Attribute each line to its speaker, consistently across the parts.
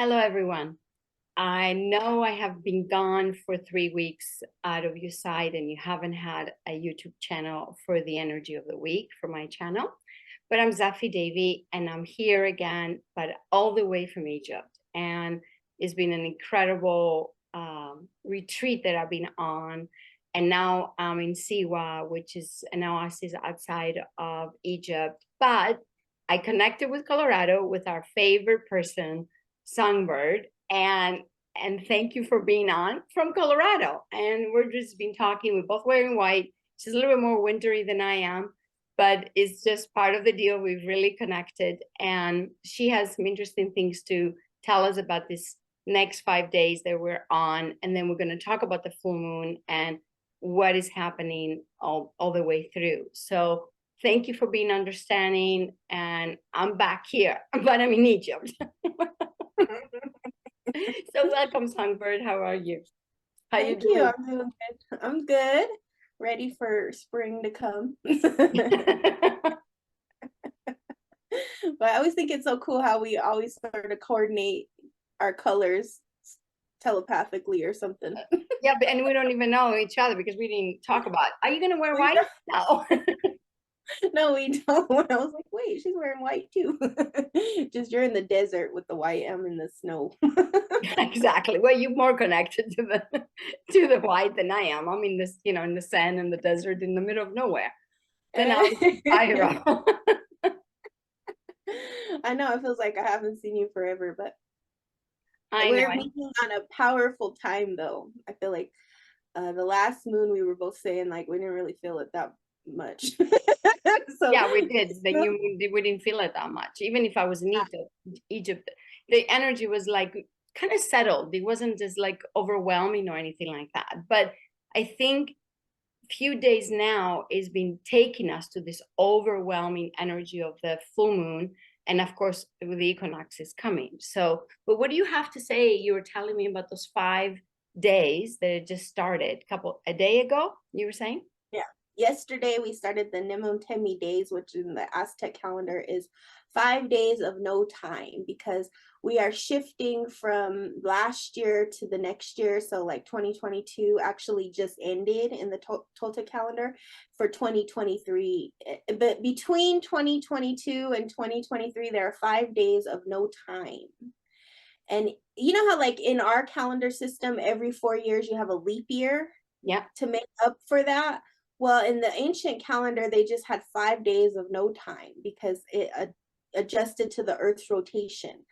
Speaker 1: Hello, everyone. I know I have been gone for 3 weeks out of your side, and you haven't had a YouTube channel for the energy of the week for my channel. But I'm Zafi Davy, and I'm here again, but all the way from Egypt. And it's been an incredible retreat that I've been on. And now I'm in Siwa, which is an oasis outside of Egypt. But I connected with Colorado with our favorite person, Songbird, and thank you for being on from Colorado. And we're just been talking. We're both wearing white. She's a little bit more wintry than I am, but it's just part of the deal. We've really connected, and she has some interesting things to tell us about this next 5 days that we're on, and then we're going to talk about the full moon and what is happening all the way through. So thank you for being understanding, and I'm back here, but I'm in Egypt. So welcome, Songbird. How are you? How you
Speaker 2: Thank you.
Speaker 1: doing?
Speaker 2: I'm doing good. I'm good. Ready for spring to come. But I always think it's so cool how we always sort of coordinate our colors telepathically or something.
Speaker 1: Yeah, and we don't even know each other because we didn't talk about, are you gonna wear
Speaker 2: We
Speaker 1: white? No.
Speaker 2: No, we don't. I was like, wait, she's wearing white too. Just you're in the desert with the white. I'm in the snow.
Speaker 1: Exactly. Well, you're more connected to the white than I am. I'm in this, in the sand and the desert in the middle of nowhere. Then I'm Cairo.
Speaker 2: I know it feels like I haven't seen you forever, but
Speaker 1: I know.
Speaker 2: we're meeting on a powerful time though. I feel like the last moon we were both saying like we didn't really feel it that much. So
Speaker 1: Yeah, we did. Then we didn't feel it that much. Even if I was in Egypt, the energy was like kind of settled. It wasn't just like overwhelming or anything like that. But I think few days now is been taking us to this overwhelming energy of the full moon, and of course the equinox is coming. So, but what do you have to say? You were telling me about those 5 days that it just started a day ago, you were saying.
Speaker 2: yeah. Yesterday we started the Nemontemi days, which in the Aztec calendar is 5 days of no time because we are shifting from last year to the next year. So like 2022 actually just ended in the Toltec calendar for 2023. But between 2022 and 2023, there are 5 days of no time. And you know how like in our calendar system, every 4 years you have a leap year
Speaker 1: Yeah.
Speaker 2: to make up for that? Well, in the ancient calendar, they just had 5 days of no time because it adjusted to the Earth's rotation.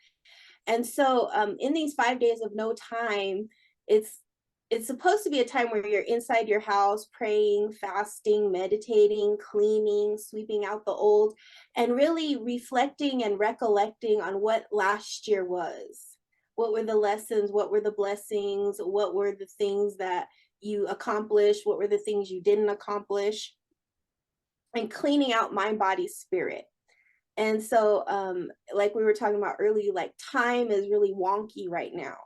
Speaker 2: And so, in these 5 days of no time, it's it's supposed to be a time where you're inside your house praying, fasting, meditating, cleaning, sweeping out the old, and really reflecting and recollecting on what last year was. What were the lessons? What were the blessings? What were the things that you accomplished? What were the things you didn't accomplish? And cleaning out mind, body, spirit. And so, like we were talking about earlier, like time is really wonky right now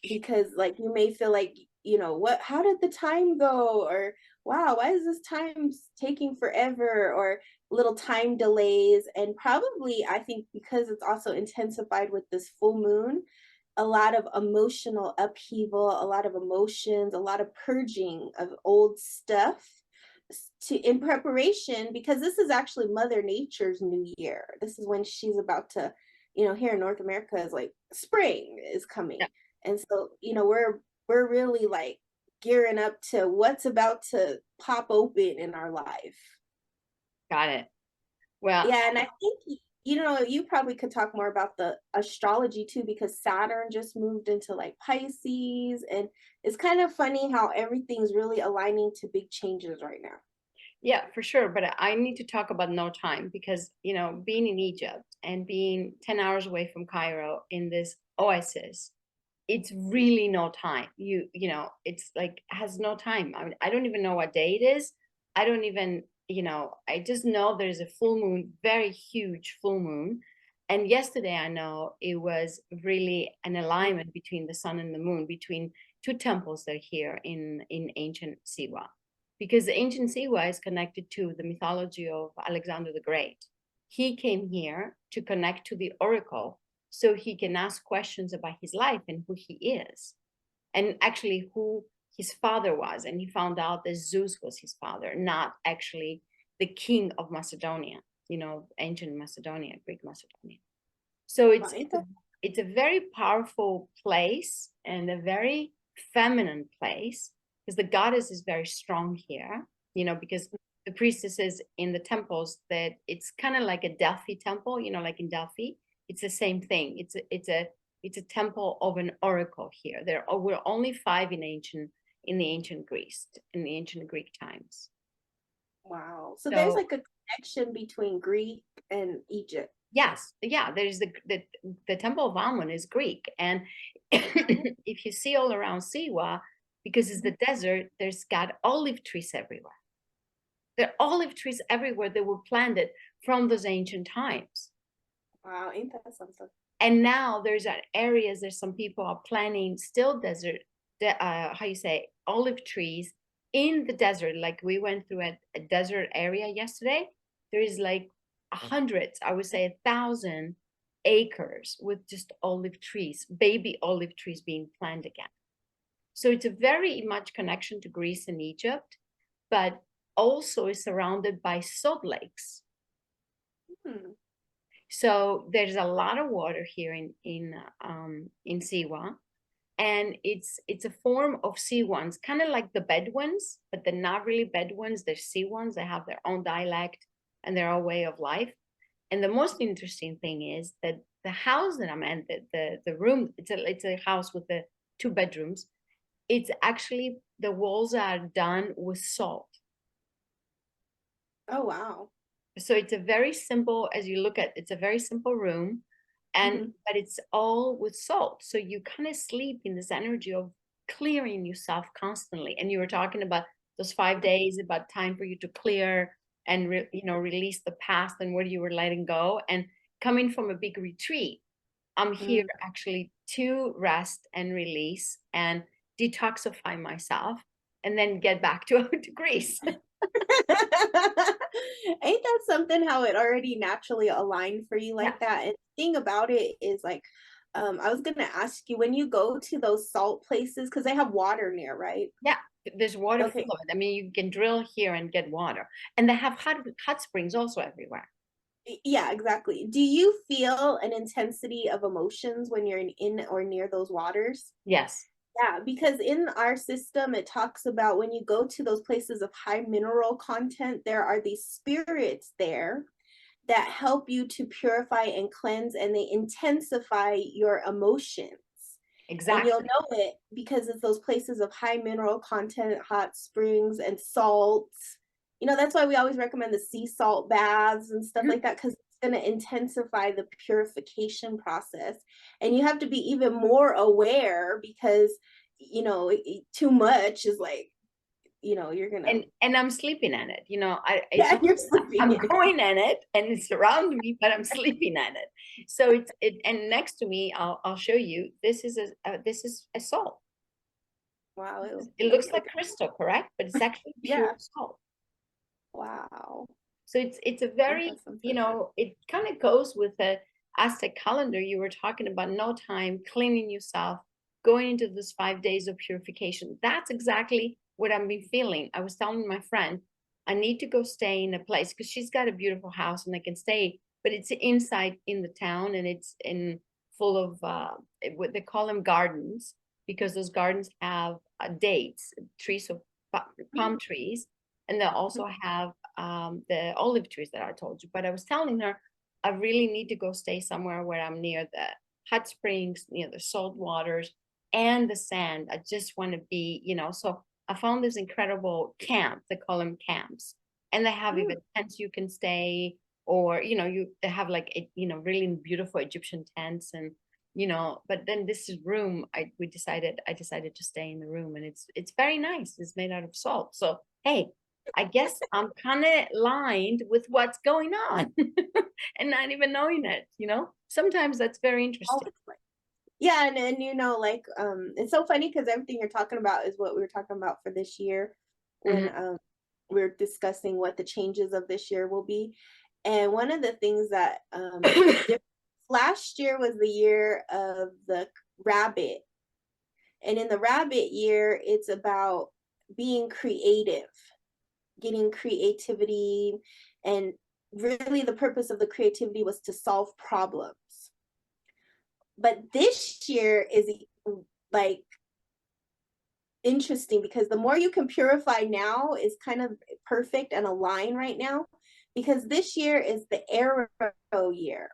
Speaker 2: because like you may feel like, what, how did the time go? Or wow, why is this time taking forever? Or little time delays. And probably, I think because it's also intensified with this full moon, a lot of emotional upheaval, a lot of emotions, a lot of purging of old stuff to in preparation because this is actually Mother Nature's new year. This is when she's about to, here in North America is like spring is coming.
Speaker 1: Yeah.
Speaker 2: And so, we're really like gearing up to what's about to pop open in our life.
Speaker 1: Got it. Well,
Speaker 2: Yeah, and I think you probably could talk more about the astrology too because Saturn just moved into like Pisces, and it's kind of funny how everything's really aligning to big changes right now.
Speaker 1: yeah, for sure. But I need to talk about no time because, being in Egypt and being 10 hours away from Cairo in this oasis, it's really no time. It's like has no time. I mean, I don't even know what day it is. I don't even, I just know there's a full moon, very huge full moon. And yesterday I know it was really an alignment between the sun and the moon, between two temples that are here in ancient Siwa. Because the ancient Siwa is connected to the mythology of Alexander the Great. He came here to connect to the oracle so he can ask questions about his life and who he is, and actually who his father was. And he found out that Zeus was his father, not actually the king of Macedonia, ancient Macedonia, Greek Macedonia. So it's a very powerful place and a very feminine place, because the goddess is very strong here, because the priestesses in the temples, that it's kind of like a Delphi temple, like in Delphi, it's the same thing. It's a temple of an oracle here. We're only 5 in the ancient Greek times.
Speaker 2: Wow. So there's like a connection between Greek and Egypt.
Speaker 1: Yes, yeah, there's the Temple of Amun is Greek, and if you see all around Siwa, because it's the desert, there's got olive trees everywhere. There are olive trees everywhere that were planted from those ancient times.
Speaker 2: Wow, ain't that something?
Speaker 1: And now there's areas, there's some people are planting still olive trees in the desert. Like we went through a desert area yesterday. There is like hundreds, I would say 1,000 acres with just olive trees, baby olive trees being planted again. So it's a very much connection to Greece and Egypt, but also is surrounded by salt lakes. So there's a lot of water here in Siwa, and it's a form of Siwans, kind of like the Bedouins, but they're not really Bedouins. They're Siwans. They have their own dialect and their own way of life. And the most interesting thing is that the house that I'm in, the room, it's a house with the 2 bedrooms. It's actually, the walls are done with salt.
Speaker 2: Oh, wow.
Speaker 1: So it's a very simple, as you look at, it's a very simple room, and but it's all with salt. So you kind of sleep in this energy of clearing yourself constantly. And you were talking about those 5 days, about time for you to clear and release the past and what you were letting go. And coming from a big retreat, I'm here actually to rest and release and detoxify myself, and then get back to Greece.
Speaker 2: Ain't that something, how it already naturally aligned for you like that? And the thing about it is, like, I was gonna ask you, when you go to those salt places, because they have water near, right?
Speaker 1: Yeah, there's water full of it. I mean, you can drill here and get water, and they have hot springs also everywhere.
Speaker 2: Yeah, exactly. Do you feel an intensity of emotions when you're in or near those waters?
Speaker 1: Yes.
Speaker 2: Yeah, because in our system, it talks about when you go to those places of high mineral content, there are these spirits there that help you to purify and cleanse, and they intensify your emotions.
Speaker 1: Exactly.
Speaker 2: And you'll know it because it's those places of high mineral content, hot springs, and salts. That's why we always recommend the sea salt baths and stuff like that, because it's going to intensify the purification process. And you have to be even more aware, because too much is like, you're gonna,
Speaker 1: and I'm sleeping in it.
Speaker 2: you're sleeping.
Speaker 1: I'm going in it, and it's around me, but I'm sleeping in it. So and next to me, I'll show you. This is a salt.
Speaker 2: Wow,
Speaker 1: it looks like crystal, correct? But it's actually pure salt.
Speaker 2: Wow.
Speaker 1: So it's a very, it kind of goes with the Aztec calendar. You were talking about no time, cleaning yourself, going into this 5 days of purification. That's exactly what I've been feeling. I was telling my friend, I need to go stay in a place, because she's got a beautiful house and I can stay, but it's inside in the town, and it's full of what they call them gardens, because those gardens have dates, trees of palm trees, and they also have the olive trees that I told you. But I was telling her, I really need to go stay somewhere where I'm near the hot springs, near the salt waters and the sand. I just want to be, so I found this incredible camp. They call them camps, and they have even tents you can stay, or they have like really beautiful Egyptian tents, and but then this is room, I decided to stay in the room, and it's very nice. It's made out of salt. So hey, I guess I'm kind of lined with what's going on and not even knowing it, Sometimes that's very interesting.
Speaker 2: Yeah, and like, it's so funny because everything you're talking about is what we were talking about for this year, when we're discussing what the changes of this year will be. And one of the things that last year was the year of the rabbit. And in the rabbit year, it's about being creative, getting creativity. And really, the purpose of the creativity was to solve problems. But this year is like interesting because the more you can purify now is kind of perfect and aligned right now, because this year is the arrow year.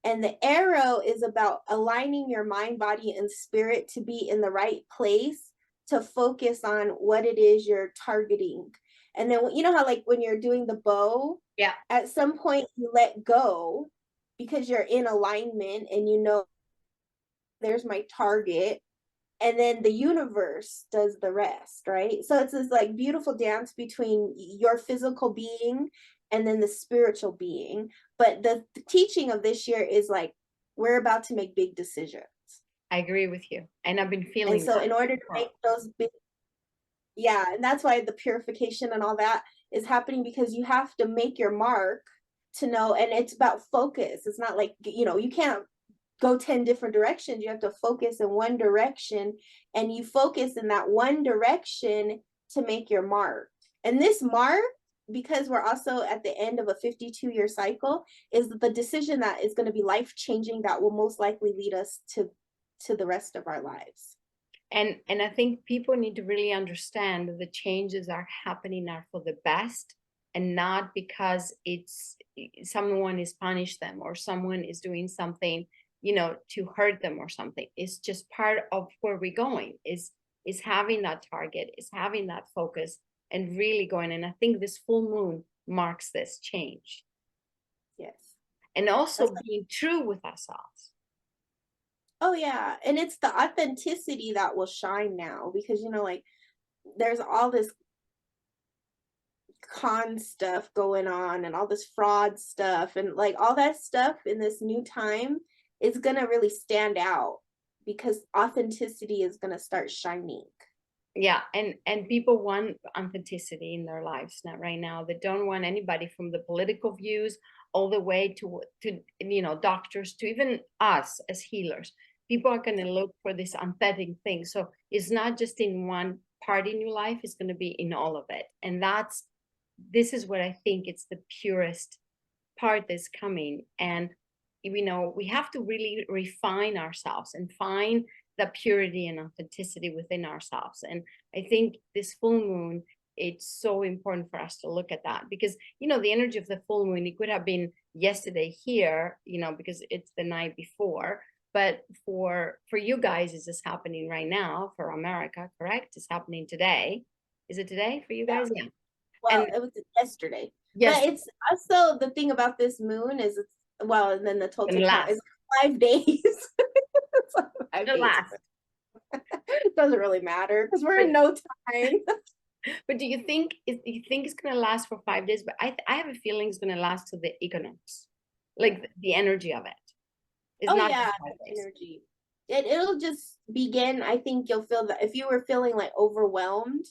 Speaker 2: And the arrow is about aligning your mind, body, and spirit to be in the right place to focus on what it is you're targeting. And then, you know how, like, when you're doing the bow,
Speaker 1: Yeah.
Speaker 2: at some point you let go because you're in alignment and you know, there's my target. And then the universe does the rest, right? So it's this like beautiful dance between your physical being and then the spiritual being. But the teaching of this year is like, we're about to make big decisions.
Speaker 1: I agree with you. And I've been
Speaker 2: And
Speaker 1: feeling
Speaker 2: so
Speaker 1: that.
Speaker 2: in order to make those big, yeah, and that's why the purification and all that is happening, because you have to make your mark to know. And it's about focus. It's not like, you know, you can't go 10 different directions. You have to focus in one direction, and you focus in that one direction to make your mark. And this mark, because we're also at the end of a 52-year cycle, is the decision that is going to be life changing, that will most likely lead us to the rest of our lives.
Speaker 1: And I think people need to really understand that the changes are happening are for the best, and not because it's someone is punished them or someone is doing something, you know, to hurt them or something. It's just part of where we're going, is having that target, is having that focus, and really going. And I think this full moon marks this change.
Speaker 2: Yes.
Speaker 1: And also being true with ourselves.
Speaker 2: Oh yeah, and it's the authenticity that will shine now, because you know, like, there's all this con stuff going on and all this fraud stuff, and like all that stuff in this new time is going to really stand out because authenticity is going to start shining.
Speaker 1: Yeah, and people want authenticity in their lives now, right now. They don't want anybody, from the political views all the way to you know, doctors, to even us as healers. People are going to look for this authentic thing. So it's not just in one part in your life, it's going to be in all of it. And this is what I think it's the purest part that's coming. And you know, we have to really refine ourselves and find the purity and authenticity within ourselves. And I think this full moon, it's so important for us to look at that, because you know, the energy of the full moon, it could have been yesterday here, you know, because it's the night before. But for you guys, is this happening right now? For America, correct? It's happening today. Is it today for you guys? Yeah.
Speaker 2: Well,
Speaker 1: And
Speaker 2: it was yesterday.
Speaker 1: yes,
Speaker 2: But it's also the thing about this moon is it's, well, and then the
Speaker 1: and
Speaker 2: Toltec count
Speaker 1: last,
Speaker 2: is 5 days. It's like 5
Speaker 1: the
Speaker 2: days.
Speaker 1: last.
Speaker 2: It doesn't really matter because we're in no time.
Speaker 1: But do you think it's gonna last for 5 days? But I have a feeling it's gonna last to the equinox, like the energy of it. It's
Speaker 2: Oh
Speaker 1: not
Speaker 2: yeah,
Speaker 1: just 5 days.
Speaker 2: energy. It'll just begin. I think you'll feel that if you were feeling like overwhelmed,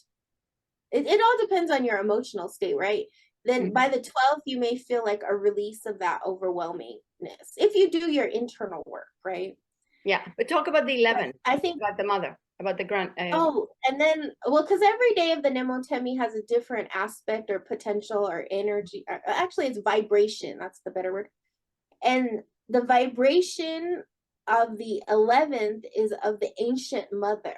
Speaker 2: it all depends on your emotional state, right? Then by the 12th, you may feel like a release of that overwhelmingness if you do your internal work, right?
Speaker 1: Yeah, but talk about the 11th,
Speaker 2: I think,
Speaker 1: about the mother, about the grand.
Speaker 2: oh, and then, well, because every day of the Nemotemi has a different aspect or potential or energy. Actually, it's vibration. That's the better word. And the vibration of the 11th is of the ancient mother.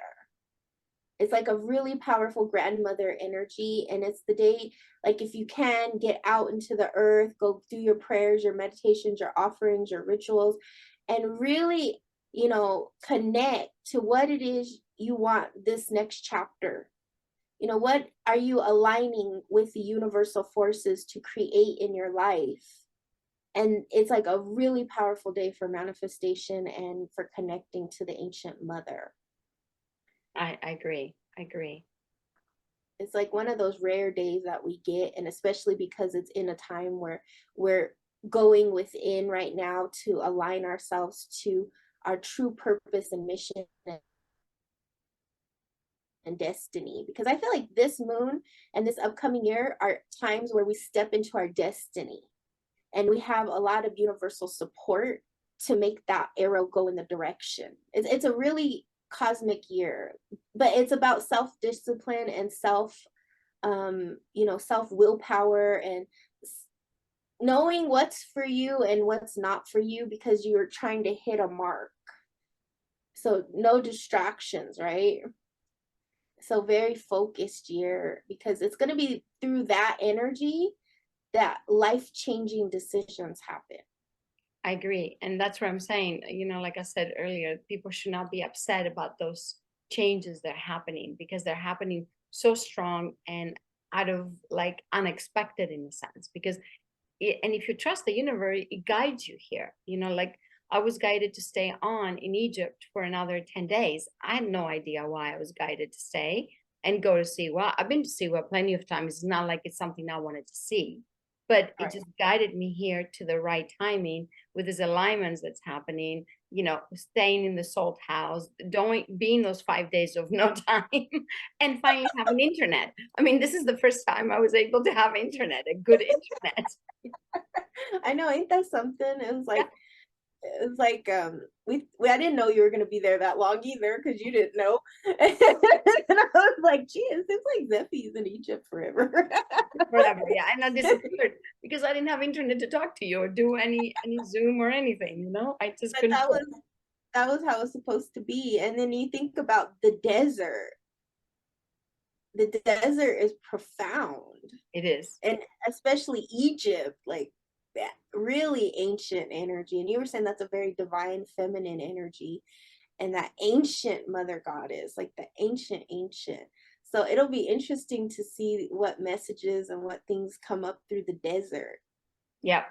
Speaker 2: It's like a really powerful grandmother energy. And it's the day, like, if you can get out into the earth, go do your prayers, your meditations, your offerings, your rituals, and really, you know, connect to what it is you want this next chapter. You know, what are you aligning with the universal forces to create in your life? And it's like a really powerful day for manifestation and for connecting to the ancient mother.
Speaker 1: I agree. I agree.
Speaker 2: It's like one of those rare days that we get, and especially because it's in a time where we're going within right now to align ourselves to our true purpose and mission and destiny. Because I feel like this moon and this upcoming year are times where we step into our destiny. and we have a lot of universal support to make that arrow go in the direction. It's a really cosmic year, but it's about self-discipline and self willpower and knowing what's for you and what's not for you, because you're trying to hit a mark. So no distractions, right? So very focused year, because it's going to be through that energy that life-changing decisions happen.
Speaker 1: I agree. And that's what I'm saying. Like I said earlier, people should not be upset about those changes that are happening, because they're happening so strong and out of like unexpected in a sense. And if you trust the universe, it guides you here. Like I was guided to stay on in Egypt for another 10 days. I had no idea why I was guided to stay and go to Siwa. I've been to Siwa plenty of times. It's not like it's something I wanted to see, but it just guided me here to the right timing with these alignments that's happening, staying in the salt house, being those 5 days of no time and finally having internet. I mean, this is the first time I was able to have internet, a good internet.
Speaker 2: I know, ain't that something? It was like,
Speaker 1: Yeah.
Speaker 2: It's like I didn't know you were gonna be there that long either, because you didn't know. And I was like, gee, it seems like Zeffy's in Egypt forever.
Speaker 1: Forever, yeah. And I disappeared because I didn't have internet to talk to you or do any Zoom or anything, I just
Speaker 2: But
Speaker 1: couldn't.
Speaker 2: that was how it's supposed to be. And then you think about the desert. The desert is profound.
Speaker 1: It is.
Speaker 2: And especially Egypt, like that really ancient energy. And you were saying that's a very divine feminine energy. And that ancient mother goddess, like the ancient. So it'll be interesting to see what messages and what things come up through the desert.
Speaker 1: Yeah.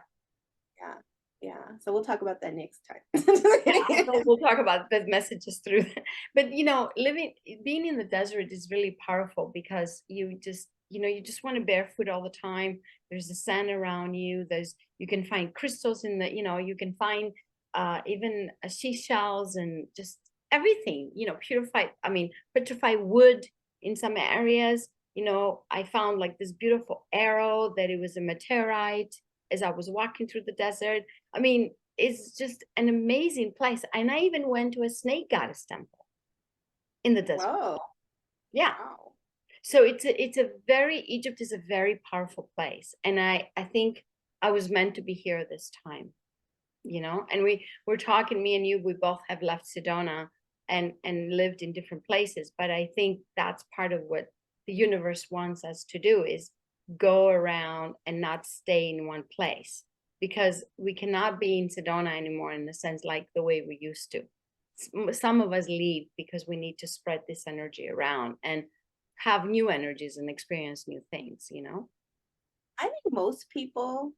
Speaker 2: Yeah. Yeah. So we'll talk about that next time.
Speaker 1: Yeah, we'll talk about the messages through that. But being in the desert is really powerful, because you just want to barefoot all the time. There's the sand around you. You can find crystals in the, you can find even seashells and just everything, petrified wood in some areas. I found like this beautiful arrow that it was a meteorite as I was walking through the desert. I mean, it's just an amazing place. And I even went to a snake goddess temple in the desert.
Speaker 2: Whoa.
Speaker 1: Yeah.
Speaker 2: Wow.
Speaker 1: So Egypt is a very powerful place. And I think I was meant to be here this time, and we're talking, me and you, we both have left Sedona and lived in different places. But I think that's part of what the universe wants us to do, is go around and not stay in one place, because we cannot be in Sedona anymore in the sense like the way we used to. Some of us leave because we need to spread this energy around and have new energies and experience new things.
Speaker 2: I think most people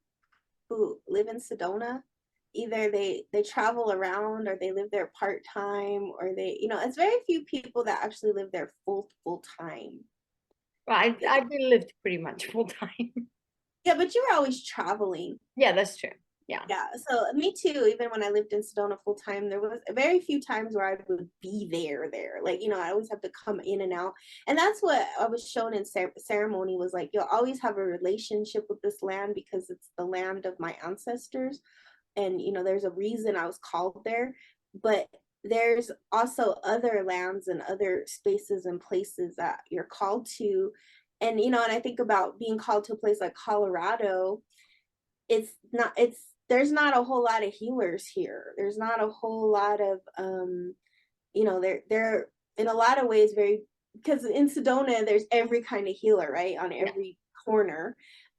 Speaker 2: who live in Sedona, either they travel around, or they live there part-time, or it's very few people that actually live there full time.
Speaker 1: Well, I've been lived pretty much full time.
Speaker 2: Yeah, but you were always traveling.
Speaker 1: Yeah, that's true. Yeah.
Speaker 2: Yeah. So me too, even when I lived in Sedona full time, there was very few times where I would be there. Like, I always have to come in and out. And that's what I was shown in ceremony, was like, you'll always have a relationship with this land because it's the land of my ancestors. And, there's a reason I was called there. But there's also other lands and other spaces and places that you're called to. And, and I think about being called to a place like Colorado. There's not a whole lot of healers here. There's not a whole lot of they're in a lot of ways very, because in Sedona there's every kind of healer, right, on every corner.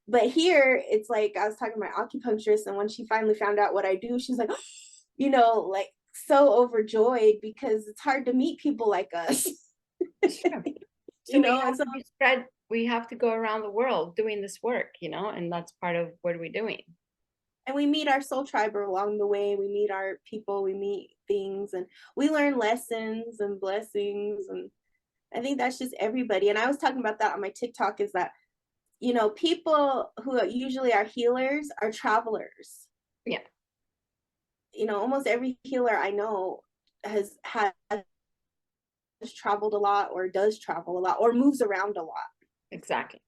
Speaker 2: But here it's like, I was talking to my acupuncturist, and when she finally found out what I do, she's like, like so overjoyed, because it's hard to meet people like us.
Speaker 1: Sure. So we have to go around the world doing this work, and that's part of what we're doing.
Speaker 2: And we meet our soul tribe along the way. We meet our people, we meet things, and we learn lessons and blessings. And I think that's just everybody. And I was talking about that on my TikTok, is that, people who usually are healers are travelers.
Speaker 1: Yeah.
Speaker 2: Almost every healer I know has traveled a lot, or does travel a lot, or moves around a lot.
Speaker 1: Exactly.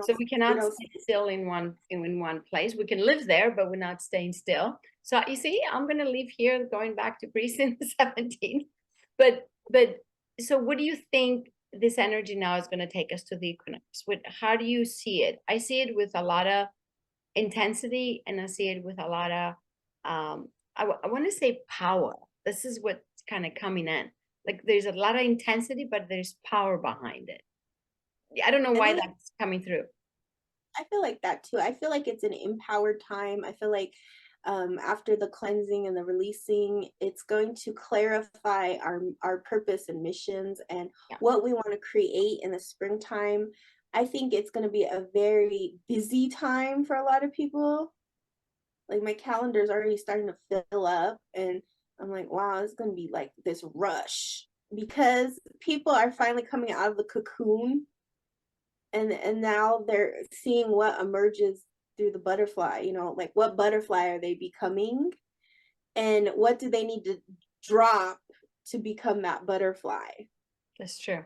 Speaker 1: So we
Speaker 2: you
Speaker 1: cannot
Speaker 2: know,
Speaker 1: stay still in one place. We can live there, but we're not staying still. So you see, I'm gonna leave here, going back to Greece in the 17th. But so what do you think this energy now is gonna take us to the equinox? How do you see it? I see it with a lot of intensity, and I see it with a lot of I want to say power. This is what's kind of coming in. Like there's a lot of intensity, but there's power behind it. I don't know
Speaker 2: I
Speaker 1: why
Speaker 2: think
Speaker 1: that's coming through.
Speaker 2: I feel like that too. I feel like it's an empowered time. I feel like after the cleansing and the releasing, it's going to clarify our purpose and missions and
Speaker 1: Yeah,
Speaker 2: what we want to create in the springtime. I think it's going to be a very busy time for a lot of people. Like my calendar is already starting to fill up, and I'm like, wow, it's going to be like this rush because people are finally coming out of the cocoon, and now they're seeing what emerges through the butterfly, you know, like what butterfly are they becoming and what do they need to drop to become that butterfly,
Speaker 1: that's true.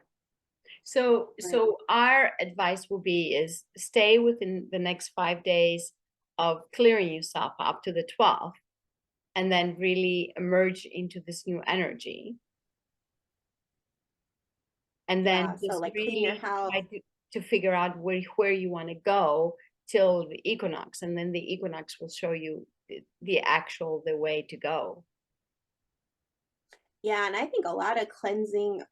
Speaker 1: So
Speaker 2: right?
Speaker 1: so our advice will be is stay within the next 5 days of clearing yourself up to the 12th, and then really emerge into this new energy. And
Speaker 2: Yeah,
Speaker 1: then
Speaker 2: so
Speaker 1: just
Speaker 2: like clean your
Speaker 1: really
Speaker 2: house.
Speaker 1: try to figure out where you want to go till the equinox, and then the equinox will show you the way to go.
Speaker 2: Yeah, and I think a lot of cleansing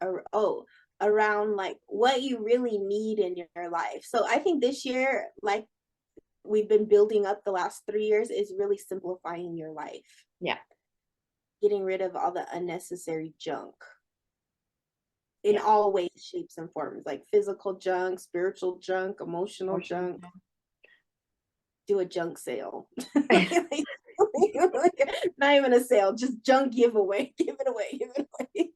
Speaker 2: around like what you really need in your life. So I think this year, like we've been building up the last 3 years, is really simplifying your life,
Speaker 1: Yeah,
Speaker 2: getting rid of all the unnecessary junk in
Speaker 1: yeah.
Speaker 2: all ways, shapes, and forms, like physical junk, spiritual junk, emotional
Speaker 1: Emotional.
Speaker 2: junk. Do a junk sale. Not even a sale, just junk giveaway. Give it away. Give it away.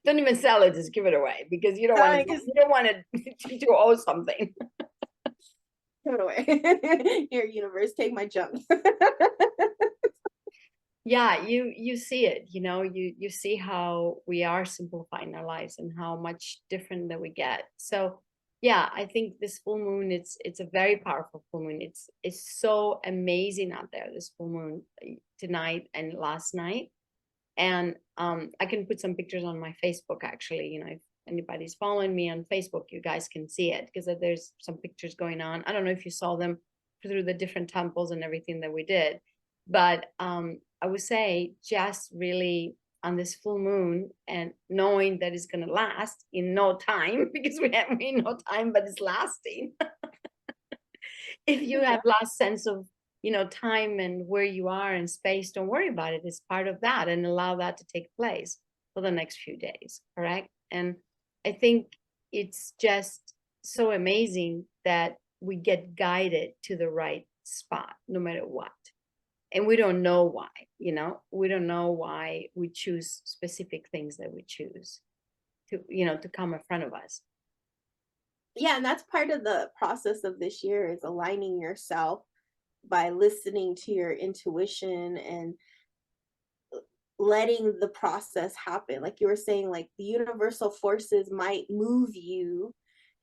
Speaker 1: Don't even sell it, just give it away, because you don't want to
Speaker 2: Selling is
Speaker 1: you don't want to owe something.
Speaker 2: give it away. Here, universe, take my junk.
Speaker 1: Yeah, you see it, you see how we are simplifying our lives and how much different that we get. So yeah, I think this full moon, it's a very powerful full moon. It's so amazing out there, this full moon, tonight and last night. And I can put some pictures on my Facebook, actually. If anybody's following me on Facebook, you guys can see it, because there's some pictures going on. I don't know if you saw them through the different temples and everything that we did, but I would say just really on this full moon, and knowing that it's going to last in no time, because we have no time, but it's lasting. If you have lost sense of time and where you are in space, don't worry about it. It's part of that, and allow that to take place for the next few days. Correct. And I think it's just so amazing that we get guided to the right spot no matter what. And we don't know why. We don't know why we choose specific things that we choose to come in front of us.
Speaker 2: Yeah, and that's part of the process of this year, is aligning yourself by listening to your intuition and letting the process happen. Like you were saying, like the universal forces might move you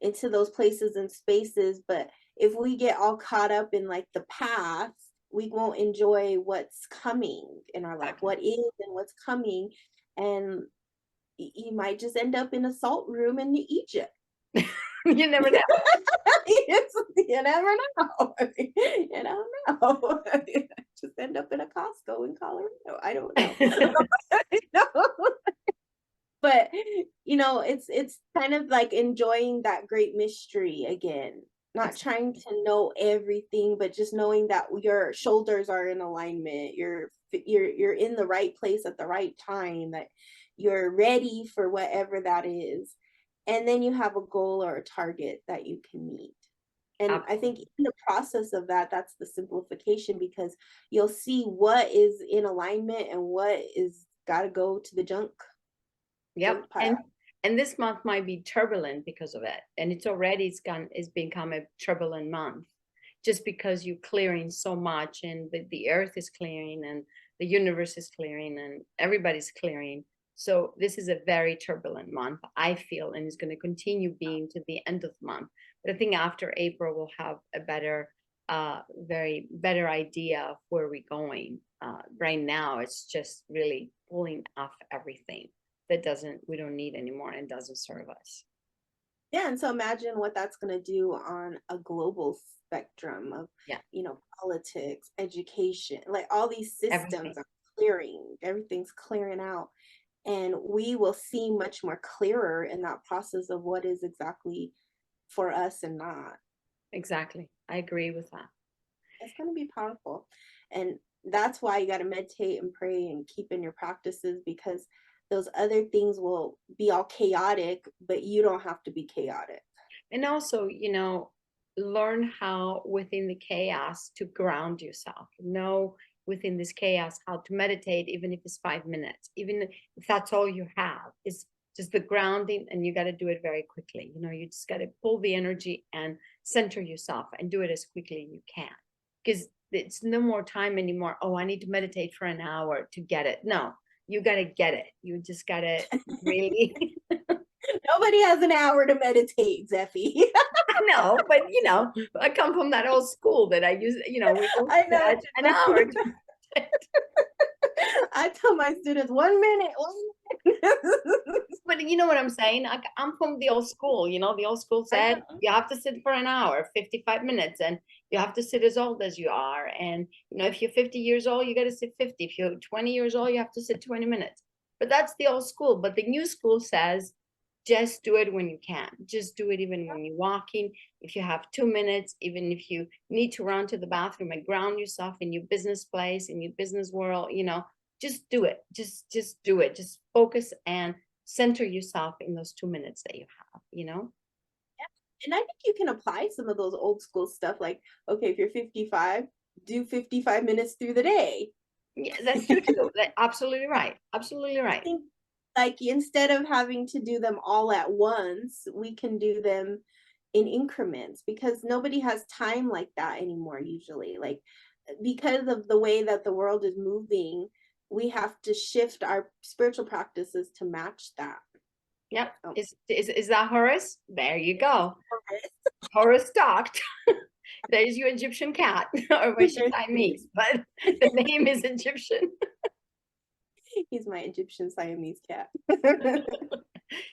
Speaker 2: into those places and spaces, but if we get all caught up in like the past, we won't enjoy what's coming in our life,
Speaker 1: Exactly.
Speaker 2: what is and what's coming. And you might just end up in a salt room in Egypt.
Speaker 1: You never know.
Speaker 2: You never know. You don't know. Just end up in a Costco in Colorado. I don't know. But it's kind of like enjoying that great mystery again. Not trying to know everything, but just knowing that your shoulders are in alignment. You're in the right place at the right time. That you're ready for whatever that is, and then you have a goal or a target that you can meet. And I think
Speaker 1: Absolutely.
Speaker 2: in the process of that, that's the simplification, because you'll see what is in alignment and what is got to go to the
Speaker 1: Yep.
Speaker 2: junk pile.
Speaker 1: And this month might be turbulent because of it. And it's become a turbulent month, just because you're clearing so much, and the earth is clearing, and the universe is clearing, and everybody's clearing. So this is a very turbulent month, I feel, and it's going to continue being to the end of the month. But I think after April, we'll have a better, very better idea of where we're going. Right now, it's just really pulling off everything that we don't need anymore and doesn't serve us.
Speaker 2: Yeah, and so imagine what that's going to do on a global spectrum of,
Speaker 1: Yeah,
Speaker 2: politics, education, like all these systems
Speaker 1: everything.
Speaker 2: are clearing, everything's clearing out. And we will see much more clearer in that process of what is exactly for us and not.
Speaker 1: Exactly. I agree with that.
Speaker 2: It's going to be powerful. And that's why you got to meditate and pray and keep in your practices, because those other things will be all chaotic, but you don't have to be chaotic.
Speaker 1: And also, learn how within the chaos to ground yourself. Know within this chaos how to meditate, even if it's 5 minutes, even if that's all you have, is just the grounding, and you got to do it very quickly. You just got to pull the energy and center yourself and do it as quickly as you can. Because it's no more time anymore. Oh, I need to meditate for an hour to get it. No, you got to get it. You just got to really.
Speaker 2: Nobody has an hour to meditate, Zeffy.
Speaker 1: No, but I come from that old school that I use, we all
Speaker 2: I know.
Speaker 1: had an hour.
Speaker 2: I tell my students 1 minute, 1 minute.
Speaker 1: But you know what I'm saying? I'm from the old school, the old school said you have to sit for an hour, 55 minutes, and you have to sit as old as you are. And, if you're 50 years old, you got to sit 50. If you're 20 years old, you have to sit 20 minutes. But that's the old school. But the new school says, just do it when you can. Just do it even when you're walking. If you have 2 minutes, even if you need to run to the bathroom and ground yourself in your business place, in your business world, just do it. Just do it. Just focus and center yourself in those 2 minutes that you have.
Speaker 2: And I think you can apply some of those old school stuff, like, okay, if you're 55, do 55 minutes through the day.
Speaker 1: Yeah, that's true too. Absolutely right. Absolutely
Speaker 2: I
Speaker 1: right.
Speaker 2: think, like, instead of having to do them all at once, we can do them in increments, because nobody has time like that anymore usually. Like, because of the way that the world is moving, we have to shift our spiritual practices to match that.
Speaker 1: Yep.
Speaker 2: Oh.
Speaker 1: Is that Horus? There you go. Horus talked. There's your Egyptian cat, or was she Siamese? But the name is Egyptian.
Speaker 2: He's my Egyptian Siamese cat.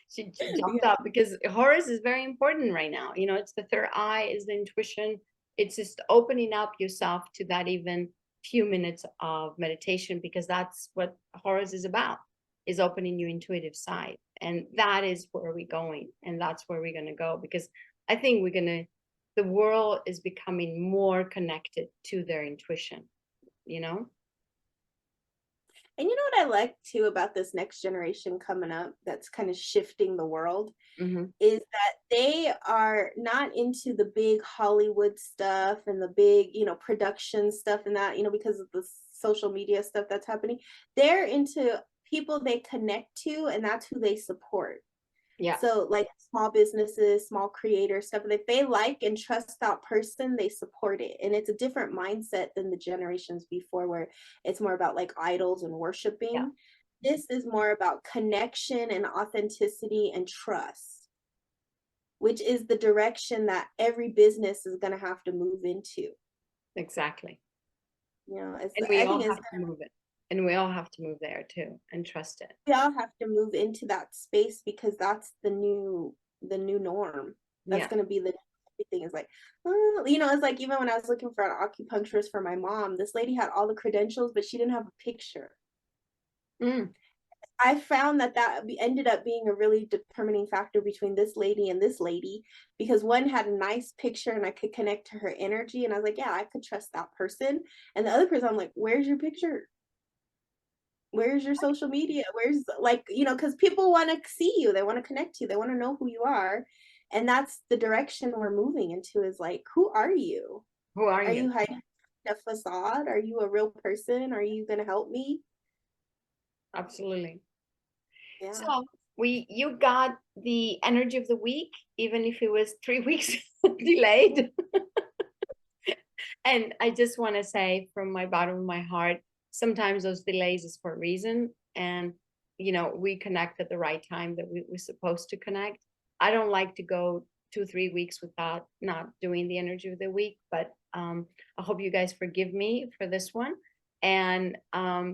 Speaker 1: She jumped up because Horus is very important right now. It's the third eye, is the intuition. It's just opening up yourself to that even few minutes of meditation, because that's what Horus is about, is opening your intuitive side. And that is where we're going. And that's where we're going to go, because I think the world is becoming more connected to their intuition,
Speaker 2: And you know what I like too about this next generation coming up that's kind of shifting the world, is that they are not into the big Hollywood stuff and the big, production stuff and that, because of the social media stuff that's happening. They're into people they connect to, and that's who they support.
Speaker 1: Yeah.
Speaker 2: So like small businesses, small creators, stuff, if they like and trust that person, they support it. And it's a different mindset than the generations before, where it's more about like idols and worshiping.
Speaker 1: Yeah.
Speaker 2: This is more about connection and authenticity and trust, which is the direction that every business is going to have to move into.
Speaker 1: Exactly.
Speaker 2: And
Speaker 1: we all have to move it. And we all have to move there too and trust it.
Speaker 2: We all have to move into that space, because that's the new norm. That's going to be everything is like, it's like, even when I was looking for an acupuncturist for my mom, this lady had all the credentials, but she didn't have a picture. I found that ended up being a really determining factor between this lady and this lady, because one had a nice picture and I could connect to her energy. And I was like, yeah, I could trust that person. And the other person, I'm like, where's your picture? Where's your social media? Where's, like, because people want to see you, they want to connect to you, they want to know who you are. And that's the direction we're moving into, is like, who are you? Are you hiding a facade? Are you a real person? Are you going to help me?
Speaker 1: Absolutely.
Speaker 2: Yeah.
Speaker 1: So you got the energy of the week, even if it was 3 weeks delayed. And I just want to say from my bottom of my heart, sometimes those delays is for a reason. And, we connect at the right time that we're supposed to connect. I don't like to go 2-3 weeks without not doing the energy of the week, but I hope you guys forgive me for this one. And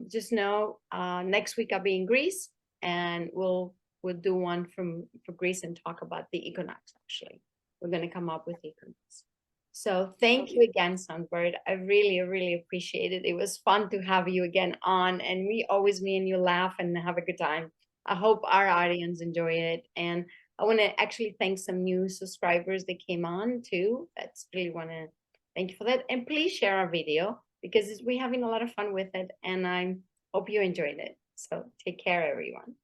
Speaker 1: just know next week I'll be in Greece, and we'll do one for Greece and talk about the equinox. Actually, we're going to come up with equinox. So thank you again, Songbird. I really, really appreciate it. It was fun to have you again on, and me and you laugh and have a good time. I hope our audience enjoy it. And I want to actually thank some new subscribers that came on too. That's really want to thank you for that. And please share our video because we're having a lot of fun with it, and I hope you enjoyed it. So take care, everyone.